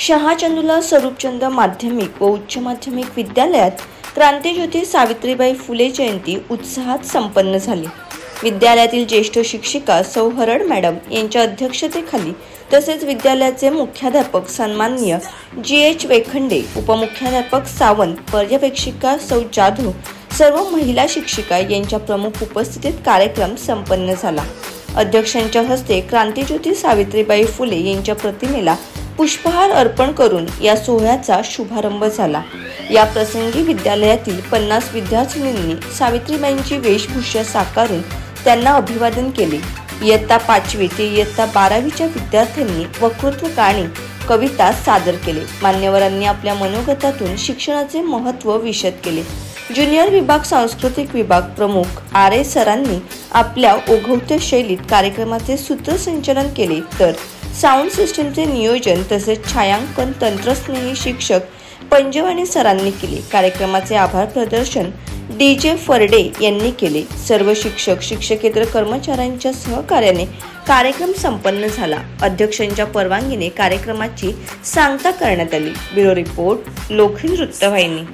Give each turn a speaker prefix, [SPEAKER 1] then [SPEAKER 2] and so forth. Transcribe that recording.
[SPEAKER 1] शहाचंदुला स्वरूपचंद माध्यमिक व उच्च माध्यमिक विद्यालयात क्रांतीज्योती सावित्रीबाई फुले जयंती उत्साहात संपन्न झाली। विद्यालयातील ज्येष्ठ शिक्षिका सौ हरड मॅडम यांच्या अध्यक्षतेखाली तसेच विद्यालयाचे मुख्याध्यापक सन्माननीय GH वेखंडे, उपमुख्याध्यापक सावंत, पर्यवेक्षिका सौ जाधव, सर्व महिला शिक्षिका यांच्या प्रमुख उपस्थितीत कार्यक्रम संपन्न झाला। अध्यक्षांच्या हस्ते क्रांतीज्योती सावित्रीबाई फुले यांच्या प्रतिमेला पुष्पहार अर्पण करून या सोहळ्याचा शुभारंभ झाला। या प्रसंगी विद्यालयातील 50 विद्यार्थिनींनी सावित्रीबाईंची वेशभूषा साकारून त्यांना अभिवादन केले। इयत्ता 5वी ते इयत्ता 12वीच्या विद्यार्थ्यांनी वक्तृत्व गाणी, कविता सादर केले। मान्यवरांनी आपल्या मनोगतातून शिक्षणाचे महत्त्व विशद केले। ज्युनियर विभाग सांस्कृतिक विभाग प्रमुख RA सरांनी आपल्या ओघवत्या शैलीत कार्यक्रमाचे सूत्रसंचालन केले, तर साऊंड सिस्टीमचे नियोजन तसेच छायांकन तंत्रस्नेही शिक्षक पंजवाणी सरांनी केले। कार्यक्रमाचे आभार प्रदर्शन DJ फरडे यांनी केले। सर्व शिक्षक शिक्षकेतर कर्मचाऱ्यांच्या सहकार्याने कार्यक्रम संपन्न झाला। अध्यक्षांच्या परवानगीने कार्यक्रमाची सांगता करण्यात आली। ब्युरो रिपोर्ट, लोखंड वृत्तवाहिनी।